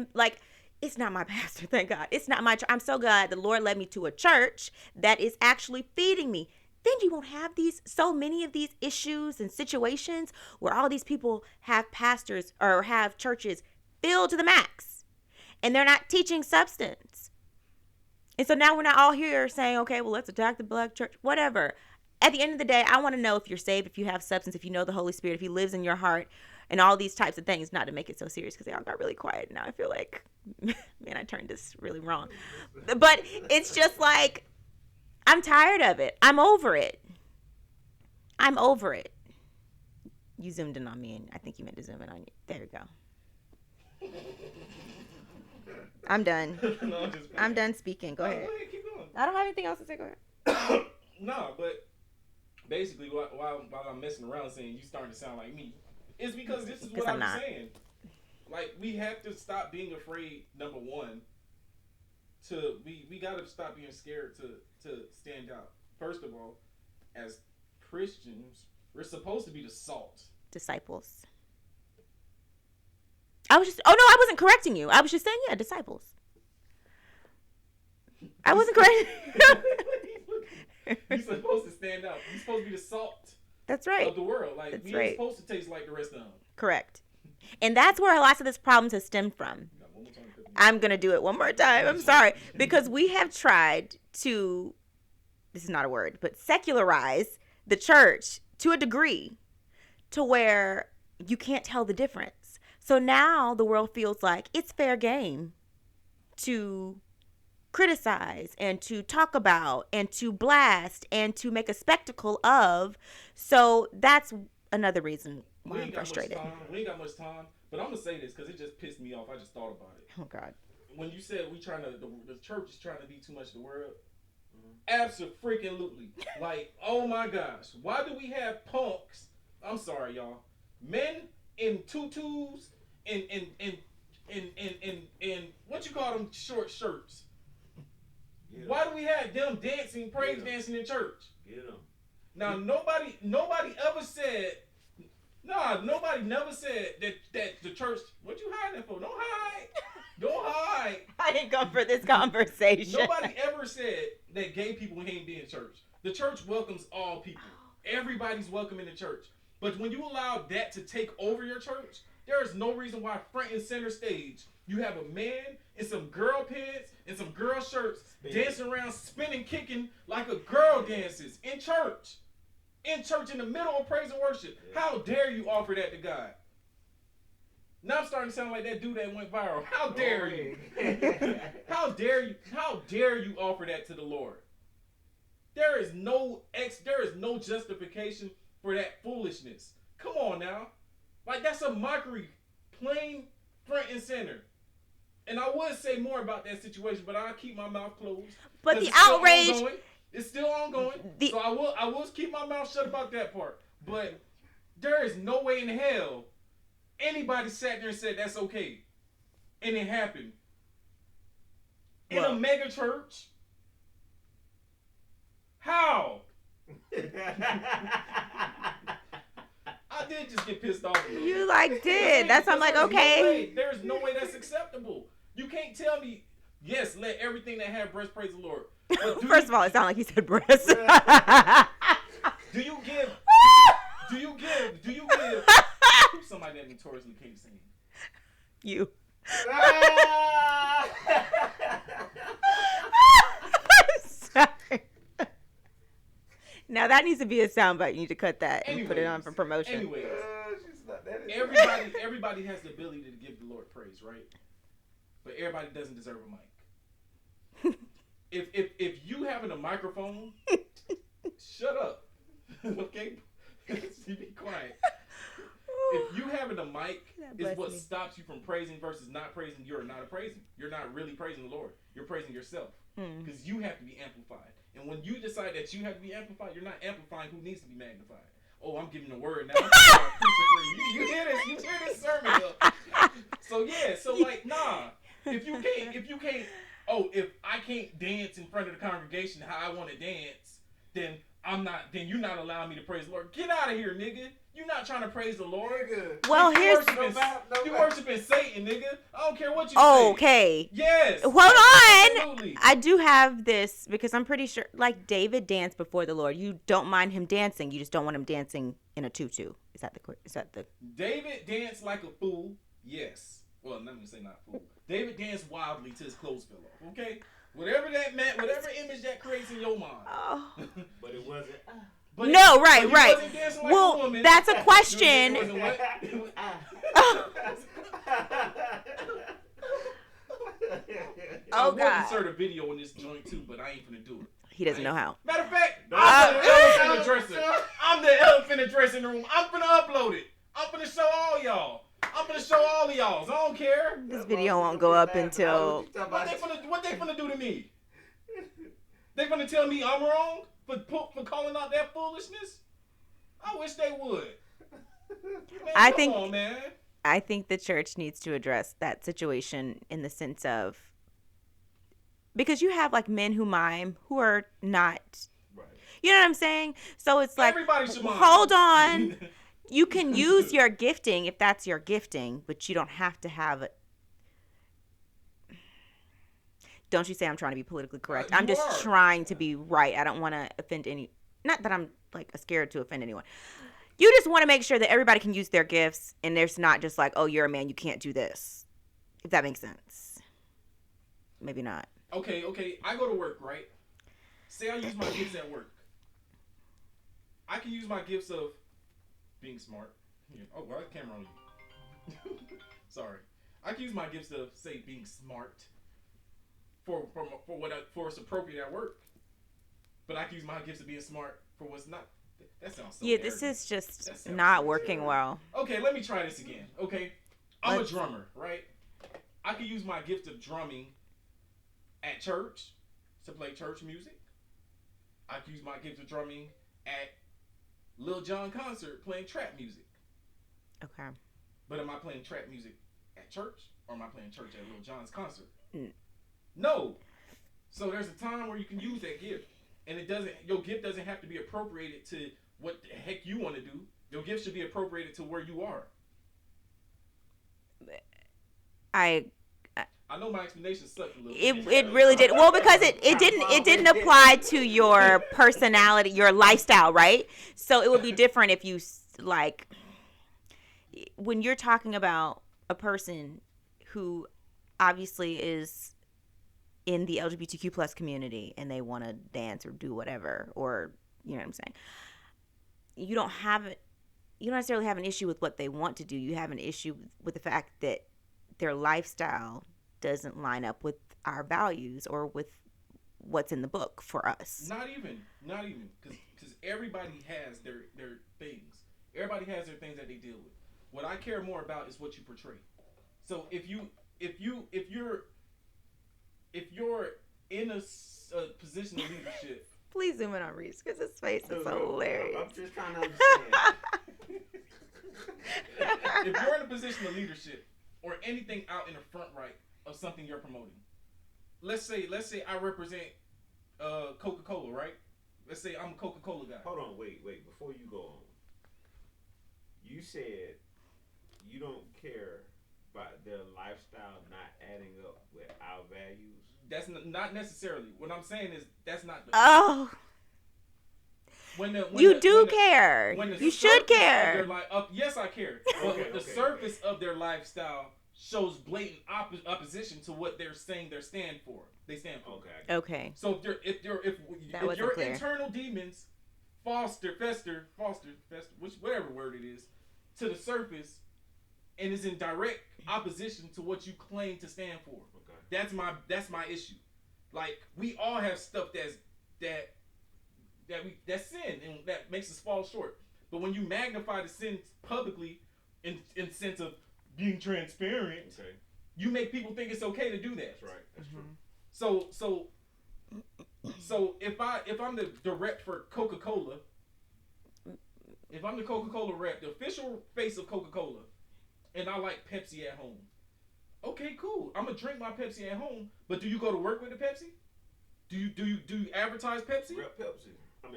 it's not my pastor. Thank God. It's not my church. I'm so glad the Lord led me to a church that is actually feeding me. Then you won't have so many of these issues and situations where all these people have pastors or have churches filled to the max and they're not teaching substance. And so now we're not all here saying, okay, well, let's attack the black church, whatever. At the end of the day, I want to know if you're saved, if you have substance, if you know the Holy Spirit, if he lives in your heart, and all these types of things. Not to make it so serious because they all got really quiet now. I feel like, man, I turned this really wrong. But it's just like, I'm tired of it. I'm over it. You zoomed in on me, and I think you meant to zoom in on you. There you go. I'm done. No, I'm done speaking. Go ahead. Go ahead, keep going. I don't have anything else to say. Go ahead. No, but basically, while I'm messing around saying you starting to sound like me, it's because this is what I'm saying. Like, we have to stop being afraid. Number one, we got to stop being scared to stand out. First of all, as Christians, we're supposed to be the salt. Disciples. I wasn't correcting you. I was just saying, yeah, disciples. I wasn't correcting You're supposed to stand out. You're supposed to be the salt. That's right. Of the world. Like, we ain't supposed to taste like the rest of them. Correct. And that's where lots of this problems has stemmed from. I'm going to do it one more time. I'm sorry. Because we have tried to, this is not a word, but secularize the church to a degree to where you can't tell the difference. So now the world feels like it's fair game to criticize and to talk about and to blast and to make a spectacle of. So that's another reason why I'm frustrated. We ain't got much time, but I'm gonna say this because it just pissed me off. I just thought about it. Oh God! When you said the church is trying to be too much of the world, absolutely. Like, oh my gosh, why do we have punks? I'm sorry, y'all. Men in tutus and what you call them, short shirts. Why do we have them dancing, praise dancing in church? Get them. Now nobody ever said. Nobody never said that the church. What you hiding for? Don't hide. Don't hide. I didn't come for this conversation. Nobody ever said that gay people ain't be in church. The church welcomes all people. Everybody's welcome in the church. But when you allow that to take over your church, there is no reason why front and center stage you have a man in some girl pants and some girl shirts dancing around, spinning, kicking like a girl dances in church. In church in the middle of praise and worship. Yeah. How dare you offer that to God? Now I'm starting to sound like that dude that went viral. How dare you? How dare you offer that to the Lord? There is no justification for that foolishness. Come on now. Like, that's a mockery. Plain front and center. And I would say more about that situation, but I'll keep my mouth closed. But the outrage... It's still ongoing. So I will keep my mouth shut about that part. But there is no way in hell anybody sat there and said that's okay. And it happened. In a mega church. How? I did just get pissed off. You like did. That's why I'm like, okay. There's no way that's acceptable. You can't tell me, yes, let everything that have breast praise the Lord. First of all, it sounded like he said breast. Do you give somebody that notoriously can't sing? You. Sorry. Now that needs to be a soundbite. You need to cut that and put it on for promotion. Anyways, everybody has the ability to give the Lord praise, right? But everybody doesn't deserve a mic. if you having a microphone, shut up. Okay? You be quiet. If you having a mic is what stops you from praising versus not praising, you're not praising. You're not really praising the Lord. You're praising yourself. Because you have to be amplified. And when you decide that you have to be amplified, you're not amplifying who needs to be magnified. Oh, I'm giving the word now. You hear this? You hear this sermon? So yeah, so like, nah. If you can't, if I can't dance in front of the congregation how I want to dance, then you're not allowing me to praise the Lord. Get out of here, nigga. You're not trying to praise the Lord. Well, you worshiping Satan, nigga. I don't care what you say. Okay. Yes. Hold on. Absolutely. I do have this because I'm pretty sure, like, David danced before the Lord. You don't mind him dancing. You just don't want him dancing in a tutu. Is that the? David danced like a fool. Yes. Well, let me say not fool. David danced wildly till his clothes fell off. Okay. Whatever that meant, whatever image that creates in your mind. Oh. But it wasn't. Right. Well, that's a question. I would insert a video in this joint too, but I ain't finna do it. He doesn't know how. Matter of fact, I'm the elephant in the dressing. I'm the elephant in the dressing room. I'm finna upload it. I'm finna show all y'all. I'm gonna show all of y'all. So I don't care. This video won't go up until. What they finna do to me? They finna tell me I'm wrong for calling out that foolishness? I wish they would. Man, come on, man. I think the church needs to address that situation in the sense of, because you have like men who mime who are not, right. You know what I'm saying? So it's like, everybody should mime. Hold on. You can use your gifting if that's your gifting, but you don't have to have it. Don't you say I'm trying to be politically correct. I'm just trying to be right. I don't want to offend any. Not that I'm like scared to offend anyone. You just want to make sure that everybody can use their gifts and there's not just like, oh, you're a man, you can't do this. If that makes sense. Maybe not. Okay. I go to work, right? Say I use my gifts at work. I can use my gifts of being smart. Oh, well, camera on you. Sorry. I can use my gifts of, say, being smart for what's appropriate at work. But I can use my gifts of being smart for what's not. That sounds so arrogant. This is just not working well. Okay, let me try this again. Okay, I'm a drummer, right? I can use my gift of drumming at church to play church music. I can use my gift of drumming at Lil Jon concert playing trap music. Okay. But am I playing trap music at church or am I playing church at Lil Jon's concert? No. So there's a time where you can use that gift. And your gift doesn't have to be appropriated to what the heck you want to do. Your gift should be appropriated to where you are. I know my explanation sucked a little. It really did. Well, because it didn't apply to your personality, your lifestyle, right? So it would be different if you like when you're talking about a person who obviously is in the LGBTQ plus community and they want to dance or do whatever, or you know what I'm saying. You don't necessarily have an issue with what they want to do. You have an issue with the fact that their lifestyle doesn't line up with our values or with what's in the book for us. Not even, because everybody has their things. Everybody has their things that they deal with. What I care more about is what you portray. So if you're in a position of leadership. Please zoom in on Reese because his face is so hilarious. I'm just trying to understand. If you're in a position of leadership or anything out in the front right of something you're promoting, let's say I represent Coca-Cola, right? let's say I'm a Coca-Cola guy. Hold on, wait. Before you go on, you said you don't care about their lifestyle not adding up with our values. That's not necessarily. What I'm saying is that's not. Oh. You do care. You should care. Yes, I care. But the surface of their lifestyle shows blatant opposition to what they're saying they stand for. Okay. So if your internal demons fester, whatever word it is, to the surface, and is in direct opposition to what you claim to stand for. Okay. That's my issue. Like, we all have stuff that's sin and that makes us fall short. But when you magnify the sin publicly in the sense of being transparent, you make people think it's okay to do that. That's right. That's true. So if I'm the rep for Coca-Cola, if I'm the Coca-Cola rep, the official face of Coca-Cola, and I like Pepsi at home, okay, cool. I'm gonna drink my Pepsi at home. But do you go to work with the Pepsi? Do you advertise Pepsi? Rep Pepsi.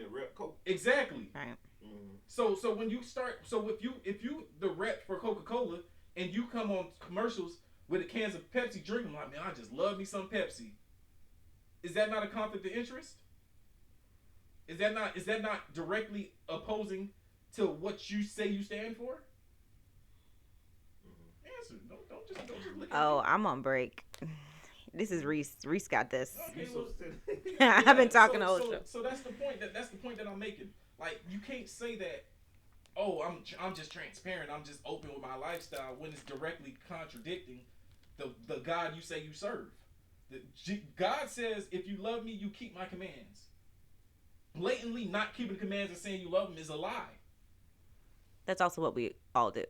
Rep Coke. Exactly. Right. Mm-hmm. So when you start, if you the rep for Coca-Cola and you come on commercials with the cans of Pepsi, drink them, like, man, I just love me some Pepsi. Is that not a conflict of interest? Is that not directly opposing to what you say you stand for? Mm-hmm. Answer. Don't just look at me. I'm on break. This is Reese. Reese got this. Okay, well, I've been talking the whole show. So that's the point. That's the point that I'm making. Like, you can't say that. Oh, I'm just transparent. I'm just open with my lifestyle when it's directly contradicting the God you say you serve. God says, if you love me, you keep my commands. Blatantly not keeping commands and saying you love him is a lie. That's also what we all do.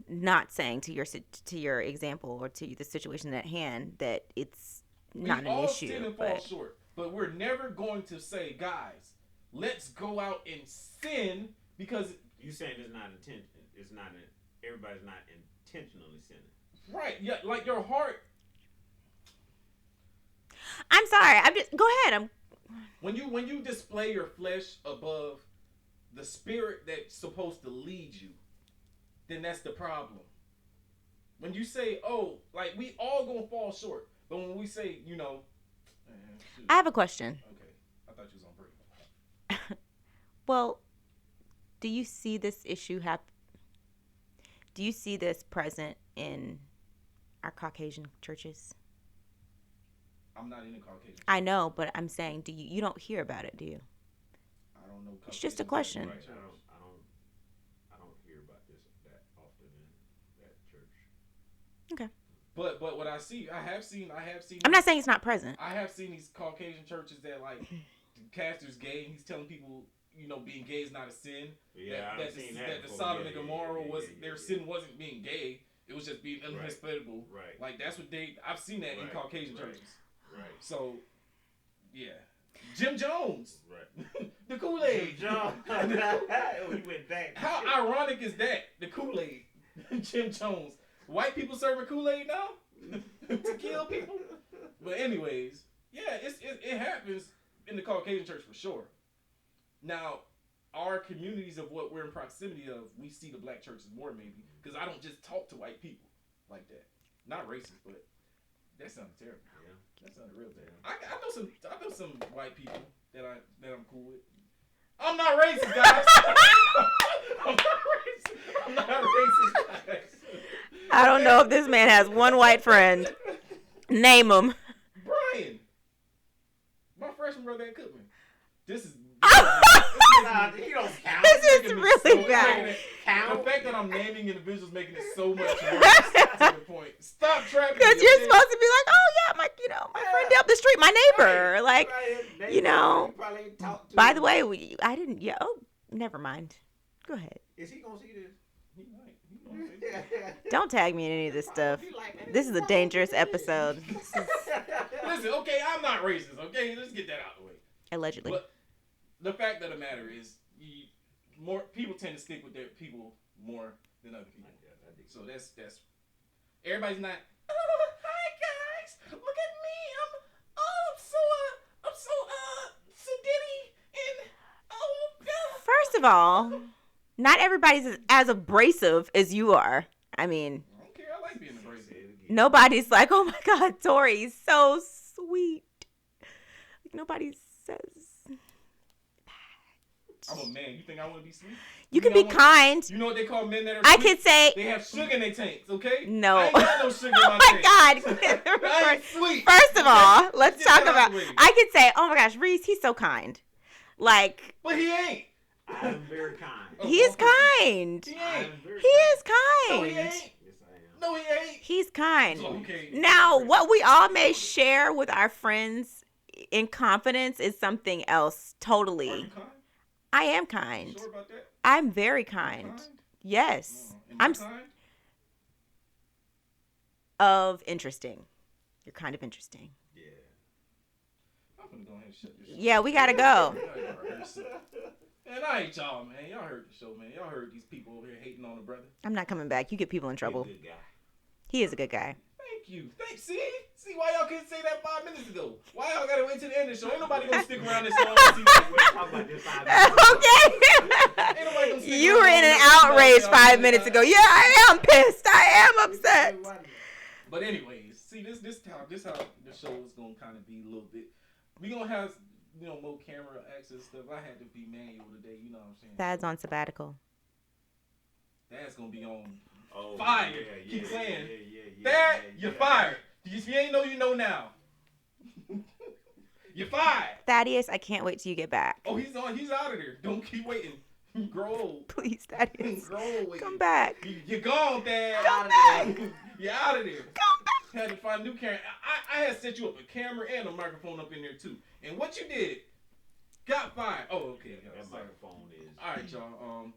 Not saying to your example or to the situation at hand that it's not an issue. We all sin and fall short, but we're never going to say, guys, let's go out and sin because you saying it's not intention. It's not. Everybody's not intentionally sinning. Right? Yeah, like your heart. I'm sorry. Go ahead. When you display your flesh above the spirit that's supposed to lead you, then that's the problem. When you say, oh, like, we all gonna fall short, but when we say, I have a question. Okay, I thought you was on break. Well, do you see this issue do you see this present in our Caucasian churches? I'm not in a Caucasian church. I know, but I'm saying, you don't hear about it, do you? I don't know. It's just a question. Right. I don't hear about this that often in that church. Okay. But what I have seen. I'm not saying it's not present. I have seen these Caucasian churches that, like, the pastor's gay and he's telling people, being gay is not a sin. Yeah, I've seen that. That the Sodom and Gomorrah their sin wasn't being gay. It was just being unhospitable. Right. Like, that's what I've seen that in Caucasian churches. Right. So, yeah. Jim Jones. Right. The Kool-Aid. Jim Jones. We went back. How ironic is that? The Kool-Aid. Jim Jones. White people serving Kool-Aid now? To kill people? But anyways, yeah, it happens in the Caucasian church for sure. Now, our communities of what we're in proximity of, we see the black churches more maybe. Because I don't just talk to white people like that. Not racist, but that sounded terrible. Yeah. That sounded real bad. I know some white people that I'm cool with. I'm not racist, guys. I'm not racist, guys. I don't know if this man has one white friend. Name him. Brian. My freshman brother at Cookman. This is he don't count. This is really bad. The fact that I'm naming individuals making it so much worse to the point. Stop trapping me. Because you're supposed to be like, oh yeah, my friend down the street, my neighbor. Right. Like, Right. By the way, I didn't. Yeah. Oh, never mind. Go ahead. Is he gonna see this? He might. He gonna see this. Don't tag me in any of this stuff. This is a dangerous episode. Listen, okay, I'm not racist. Okay, let's get that out of the way. Allegedly. But the fact of the matter is, more people tend to stick with their people more than other people. So that's everybody's not. Oh, hi guys, look at me. I'm so sedity. of all, not everybody's as abrasive as you are. I mean, I don't care. I like being abrasive. nobody's like, oh my God, Tori's so sweet. Like, nobody says. I'm a man. You think I want to be sweet? You can be kind. You know what they call men that are I sweet? could say. They have sugar in their tanks, okay? No. I ain't got no sugar in Oh my tank. my God. I ain't sweet. First of all, let's Get talk that out about. the way. I could say, oh my gosh, Reese, he's so kind. Like, But he ain't. I'm very kind. Oh, he is okay. kind. He I'm ain't. very He is No, he kind. ain't. Yes, I am. No, he ain't. He's kind. Okay. Now, what we all may share with our friends in confidence is something else Are totally. you kind? I am You kind. sure about that? I'm very You kind. kind? Yes. Am I'm I kind? of interesting. You're kind of interesting. Yeah. I'm gonna go ahead and shut this shit. Yeah, we gotta go. And I ain't y'all, man. Y'all heard the show, man. Y'all heard these people over here hating on the brother. I'm not coming back. You get people in trouble. You're a good guy. He is a good guy. Thank you. See why y'all couldn't say that 5 minutes ago? Why y'all gotta wait till the end of the show? Ain't nobody gonna stick around this long to see that. We're talking about this 5 minutes. Okay. Ain't nobody gonna stick You were around in an long enough to outrage see y'all 5 minutes ago. Yeah, I am pissed. I am upset. But anyways, see this how the show is gonna kind of be a little bit. We gonna have more camera access stuff. I had to be manual today. You know what I'm saying? Thad's on sabbatical. That's gonna be on Oh, fire. yeah, Keep saying. yeah, Dad, you're fired. If you ain't know, you know now. You're fired. Thaddeus, I can't wait till you get back. Oh, he's out of there. Don't keep waiting. Grow old. Please, Thaddeus. Grow old. Waiting. Come back. You're gone, Dad. Come back. You're out of there. Come back. Had to find a new camera. I had set you up a camera and a microphone up in there too. And what you did, got fired. Oh, okay. That Sorry. microphone is. All right, y'all.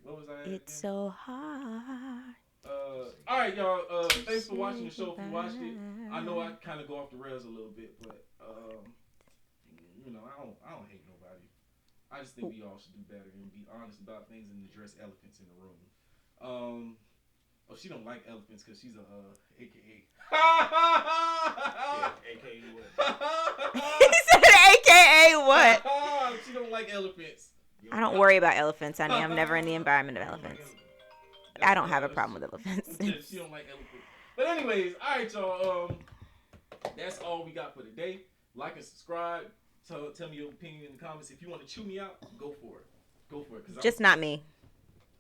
What was I? It's so hard. All right, y'all. Thanks for watching the show. If you watched it, I know I kind of go off the rails a little bit, but I don't hate nobody. I just think we all should do better and be honest about things and address elephants in the room. She don't like elephants because she's a AKA. Yeah, AKA what? He said AKA what? She don't like elephants. I don't worry about elephants, honey. I'm never in the environment of elephants. I don't have a problem with elephants. She don't like elephants. But anyways, all right, y'all. That's all we got for today. Like and subscribe. Tell me your opinion in the comments. If you want to chew me out, go for it. Go for it. Just not me.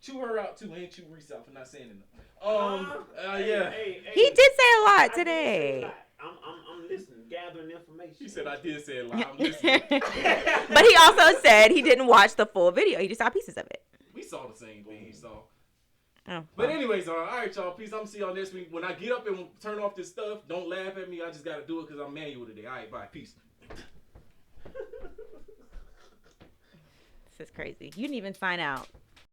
Chew her out too, and chew Reese out for not saying enough. Yeah. Hey, He did say a lot I did say a today. lot. I'm listening, gathering information. She said I did say a lot. I'm listening. But he also said he didn't watch the full video. He just saw pieces of it. We saw the same thing he saw. Oh. But anyways, all right, y'all. Peace. I'm gonna see y'all next week. When I get up and turn off this stuff, don't laugh at me. I just gotta do it because I'm manual today. All right, bye. Peace. This is crazy. You didn't even sign out.